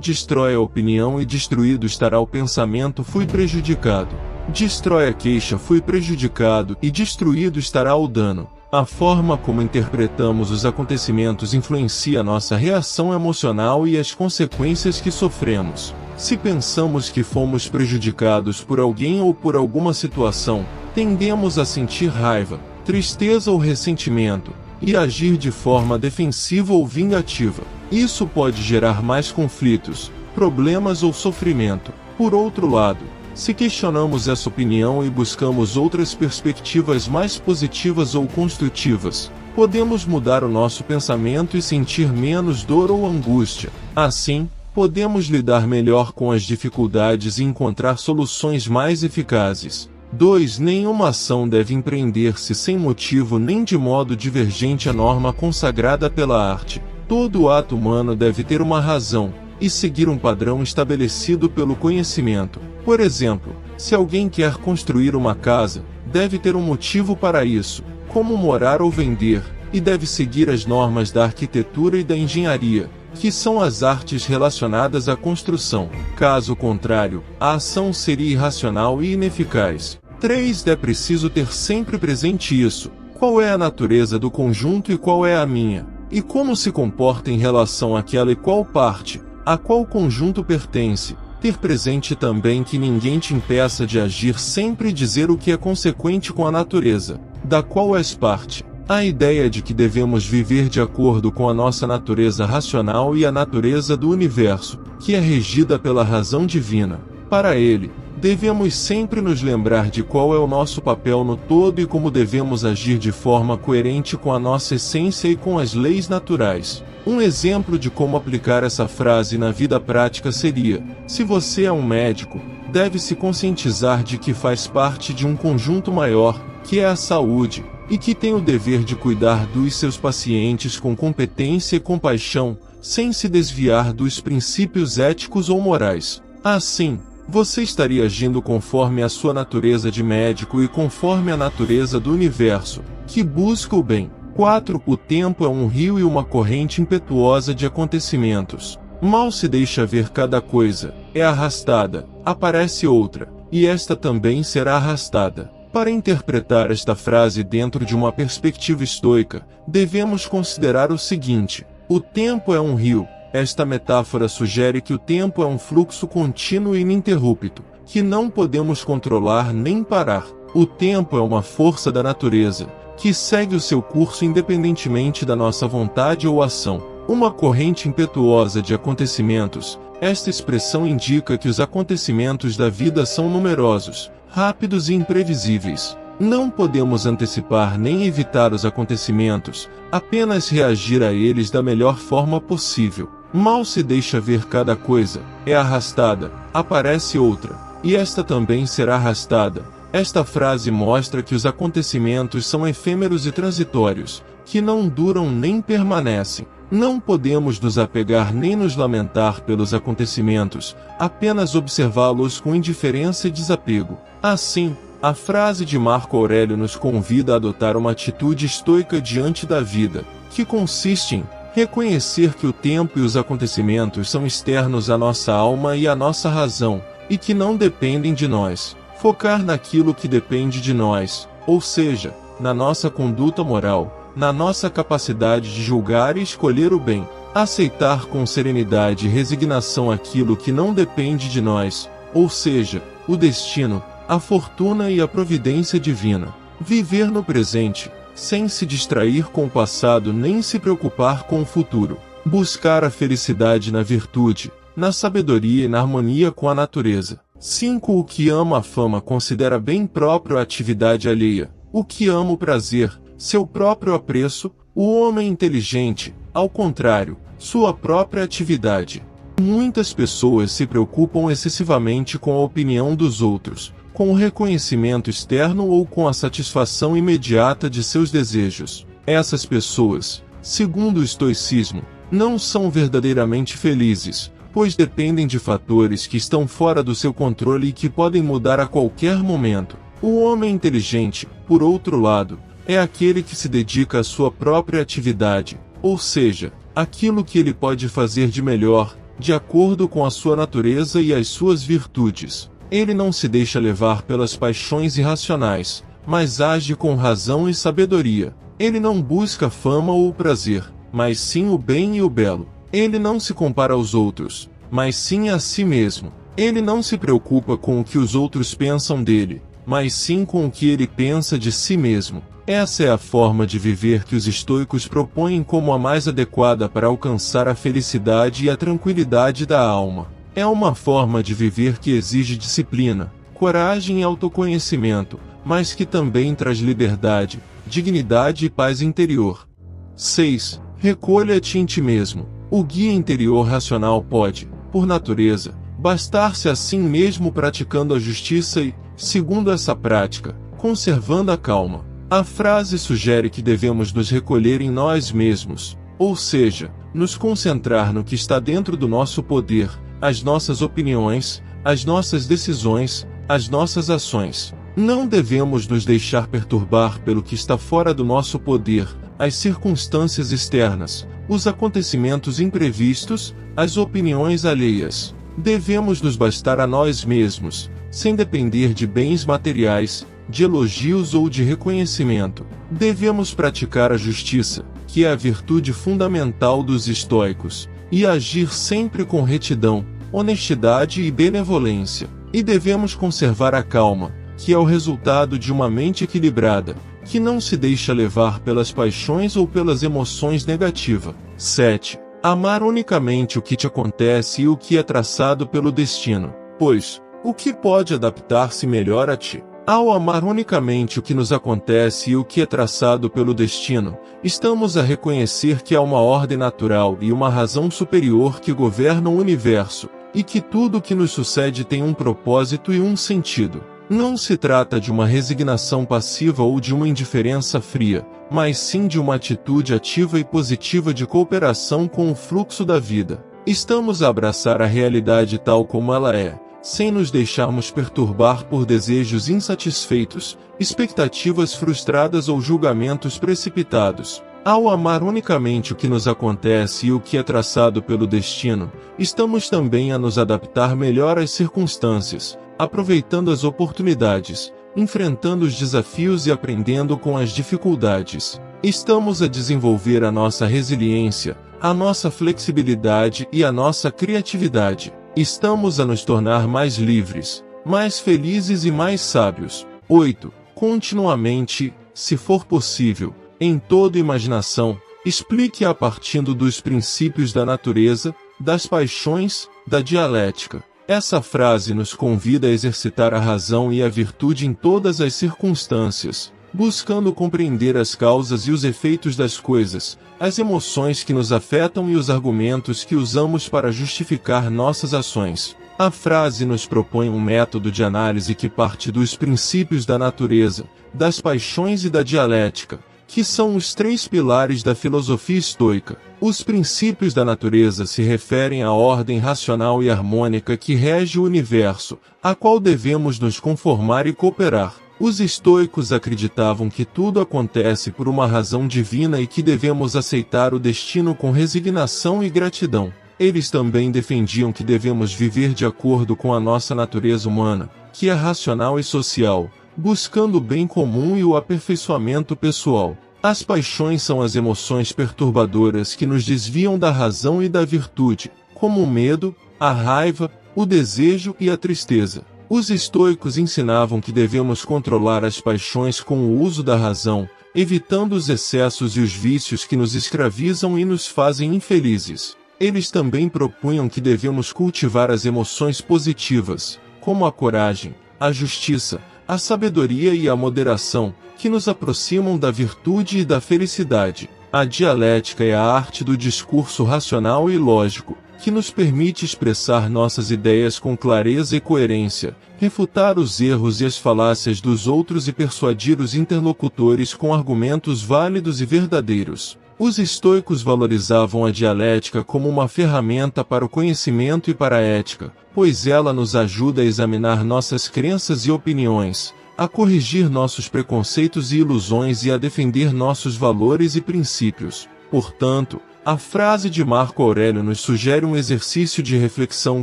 Destrói a opinião e destruído estará o pensamento, fui prejudicado. Destrói a queixa, fui prejudicado, e destruído estará o dano. A forma como interpretamos os acontecimentos influencia nossa reação emocional e as consequências que sofremos. Se pensamos que fomos prejudicados por alguém ou por alguma situação, tendemos a sentir raiva, tristeza ou ressentimento, e agir de forma defensiva ou vingativa. Isso pode gerar mais conflitos, problemas ou sofrimento. Por outro lado, se questionamos essa opinião e buscamos outras perspectivas mais positivas ou construtivas, podemos mudar o nosso pensamento e sentir menos dor ou angústia. Assim, podemos lidar melhor com as dificuldades e encontrar soluções mais eficazes. 2. Nenhuma ação deve empreender-se sem motivo nem de modo divergente à norma consagrada pela arte. Todo ato humano deve ter uma razão e seguir um padrão estabelecido pelo conhecimento. Por exemplo, se alguém quer construir uma casa, deve ter um motivo para isso, como morar ou vender, e deve seguir as normas da arquitetura e da engenharia, que são as artes relacionadas à construção. Caso contrário, a ação seria irracional e ineficaz. 3. É preciso ter sempre presente isso. Qual é a natureza do conjunto e qual é a minha? E como se comporta em relação àquela e qual parte, a qual conjunto pertence? Ter presente também que ninguém te impeça de agir sempre e dizer o que é consequente com a natureza, da qual és parte. A ideia de que devemos viver de acordo com a nossa natureza racional e a natureza do universo, que é regida pela razão divina. Para ele, devemos sempre nos lembrar de qual é o nosso papel no todo e como devemos agir de forma coerente com a nossa essência e com as leis naturais. Um exemplo de como aplicar essa frase na vida prática seria: se você é um médico, deve se conscientizar de que faz parte de um conjunto maior, que é a saúde, e que tem o dever de cuidar dos seus pacientes com competência e compaixão, sem se desviar dos princípios éticos ou morais. Assim, você estaria agindo conforme a sua natureza de médico e conforme a natureza do universo, que busca o bem. 4. O tempo é um rio e uma corrente impetuosa de acontecimentos. Mal se deixa ver cada coisa, é arrastada, aparece outra, e esta também será arrastada. Para interpretar esta frase dentro de uma perspectiva estoica, devemos considerar o seguinte: o tempo é um rio. Esta metáfora sugere que o tempo é um fluxo contínuo e ininterrupto, que não podemos controlar nem parar. O tempo é uma força da natureza, que segue o seu curso independentemente da nossa vontade ou ação. Uma corrente impetuosa de acontecimentos. Esta expressão indica que os acontecimentos da vida são numerosos, rápidos e imprevisíveis. Não podemos antecipar nem evitar os acontecimentos, apenas reagir a eles da melhor forma possível. Mal se deixa ver cada coisa, é arrastada, aparece outra, e esta também será arrastada. Esta frase mostra que os acontecimentos são efêmeros e transitórios, que não duram nem permanecem. Não podemos nos apegar nem nos lamentar pelos acontecimentos, apenas observá-los com indiferença e desapego. Assim, a frase de Marco Aurélio nos convida a adotar uma atitude estoica diante da vida, que consiste em reconhecer que o tempo e os acontecimentos são externos à nossa alma e à nossa razão, e que não dependem de nós. Focar naquilo que depende de nós, ou seja, na nossa conduta moral, na nossa capacidade de julgar e escolher o bem. Aceitar com serenidade e resignação aquilo que não depende de nós, ou seja, o destino, a fortuna e a providência divina. Viver no presente, sem se distrair com o passado nem se preocupar com o futuro. Buscar a felicidade na virtude, na sabedoria e na harmonia com a natureza. 5. O que ama a fama considera bem próprio a atividade alheia. O que ama o prazer, seu próprio apreço. O homem inteligente, ao contrário, sua própria atividade. Muitas pessoas se preocupam excessivamente com a opinião dos outros, com o reconhecimento externo ou com a satisfação imediata de seus desejos. Essas pessoas, segundo o estoicismo, não são verdadeiramente felizes, pois dependem de fatores que estão fora do seu controle e que podem mudar a qualquer momento. O homem inteligente, por outro lado, é aquele que se dedica à sua própria atividade, ou seja, aquilo que ele pode fazer de melhor, de acordo com a sua natureza e as suas virtudes. Ele não se deixa levar pelas paixões irracionais, mas age com razão e sabedoria. Ele não busca fama ou prazer, mas sim o bem e o belo. Ele não se compara aos outros, mas sim a si mesmo. Ele não se preocupa com o que os outros pensam dele, mas sim com o que ele pensa de si mesmo. Essa é a forma de viver que os estoicos propõem como a mais adequada para alcançar a felicidade e a tranquilidade da alma. É uma forma de viver que exige disciplina, coragem e autoconhecimento, mas que também traz liberdade, dignidade e paz interior. 6. Recolha-te em ti mesmo. O guia interior racional pode, por natureza, bastar-se a si mesmo praticando a justiça e, segundo essa prática, conservando a calma. A frase sugere que devemos nos recolher em nós mesmos, ou seja, nos concentrar no que está dentro do nosso poder, as nossas opiniões, as nossas decisões, as nossas ações. Não devemos nos deixar perturbar pelo que está fora do nosso poder, as circunstâncias externas, os acontecimentos imprevistos, as opiniões alheias. Devemos nos bastar a nós mesmos, sem depender de bens materiais, de elogios ou de reconhecimento. Devemos praticar a justiça, que é a virtude fundamental dos estoicos, e agir sempre com retidão, honestidade e benevolência. E devemos conservar a calma, que é o resultado de uma mente equilibrada, que não se deixa levar pelas paixões ou pelas emoções negativas. 7. Amar unicamente o que te acontece e o que é traçado pelo destino, pois, o que pode adaptar-se melhor a ti? Ao amar unicamente o que nos acontece e o que é traçado pelo destino, estamos a reconhecer que há uma ordem natural e uma razão superior que governam o universo, e que tudo o que nos sucede tem um propósito e um sentido. Não se trata de uma resignação passiva ou de uma indiferença fria, mas sim de uma atitude ativa e positiva de cooperação com o fluxo da vida. Estamos a abraçar a realidade tal como ela é, sem nos deixarmos perturbar por desejos insatisfeitos, expectativas frustradas ou julgamentos precipitados. Ao amar unicamente o que nos acontece e o que é traçado pelo destino, estamos também a nos adaptar melhor às circunstâncias, aproveitando as oportunidades, enfrentando os desafios e aprendendo com as dificuldades. Estamos a desenvolver a nossa resiliência, a nossa flexibilidade e a nossa criatividade. Estamos a nos tornar mais livres, mais felizes e mais sábios. 8. Continuamente, se for possível, em toda imaginação, explique-a partindo dos princípios da natureza, das paixões, da dialética. Essa frase nos convida a exercitar a razão e a virtude em todas as circunstâncias, buscando compreender as causas e os efeitos das coisas, as emoções que nos afetam e os argumentos que usamos para justificar nossas ações. A frase nos propõe um método de análise que parte dos princípios da natureza, das paixões e da dialética, que são os 3 pilares da filosofia estoica. Os princípios da natureza se referem à ordem racional e harmônica que rege o universo, a qual devemos nos conformar e cooperar. Os estoicos acreditavam que tudo acontece por uma razão divina e que devemos aceitar o destino com resignação e gratidão. Eles também defendiam que devemos viver de acordo com a nossa natureza humana, que é racional e social, buscando o bem comum e o aperfeiçoamento pessoal. As paixões são as emoções perturbadoras que nos desviam da razão e da virtude, como o medo, a raiva, o desejo e a tristeza. Os estoicos ensinavam que devemos controlar as paixões com o uso da razão, evitando os excessos e os vícios que nos escravizam e nos fazem infelizes. Eles também propunham que devemos cultivar as emoções positivas, como a coragem, a justiça, a sabedoria e a moderação, que nos aproximam da virtude e da felicidade. A dialética é a arte do discurso racional e lógico, que nos permite expressar nossas ideias com clareza e coerência, refutar os erros e as falácias dos outros e persuadir os interlocutores com argumentos válidos e verdadeiros. Os estoicos valorizavam a dialética como uma ferramenta para o conhecimento e para a ética, pois ela nos ajuda a examinar nossas crenças e opiniões, a corrigir nossos preconceitos e ilusões e a defender nossos valores e princípios. Portanto, A frase de Marco Aurélio nos sugere um exercício de reflexão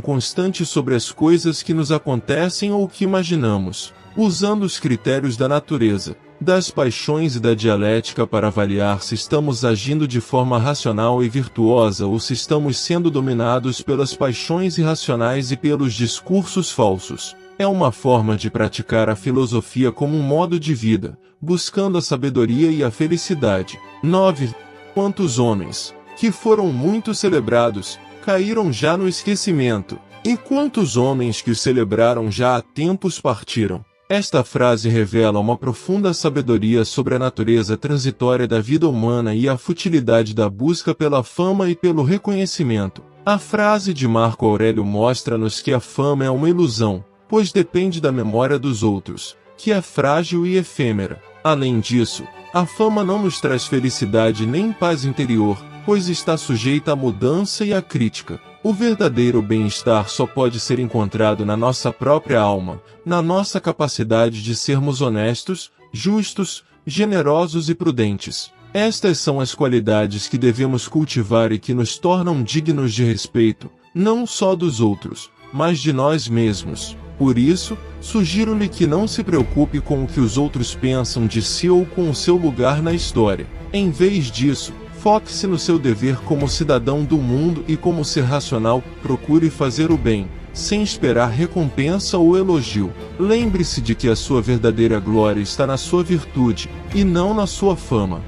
constante sobre as coisas que nos acontecem ou que imaginamos, usando os critérios da natureza, das paixões e da dialética para avaliar se estamos agindo de forma racional e virtuosa ou se estamos sendo dominados pelas paixões irracionais e pelos discursos falsos. É uma forma de praticar a filosofia como um modo de vida, buscando a sabedoria e a felicidade. 9. Quantos homens, que foram muito celebrados, caíram já no esquecimento, e quantos homens que os celebraram já há tempos partiram. Esta frase revela uma profunda sabedoria sobre a natureza transitória da vida humana e a futilidade da busca pela fama e pelo reconhecimento. A frase de Marco Aurélio mostra-nos que a fama é uma ilusão, pois depende da memória dos outros, que é frágil e efêmera. Além disso, a fama não nos traz felicidade nem paz interior, pois está sujeita à mudança e à crítica. O verdadeiro bem-estar só pode ser encontrado na nossa própria alma, na nossa capacidade de sermos honestos, justos, generosos e prudentes. Estas são as qualidades que devemos cultivar e que nos tornam dignos de respeito, não só dos outros, mas de nós mesmos. Por isso, sugiro-lhe que não se preocupe com o que os outros pensam de si ou com o seu lugar na história. Em vez disso, foque-se no seu dever como cidadão do mundo e como ser racional, procure fazer o bem, sem esperar recompensa ou elogio. Lembre-se de que a sua verdadeira glória está na sua virtude, e não na sua fama.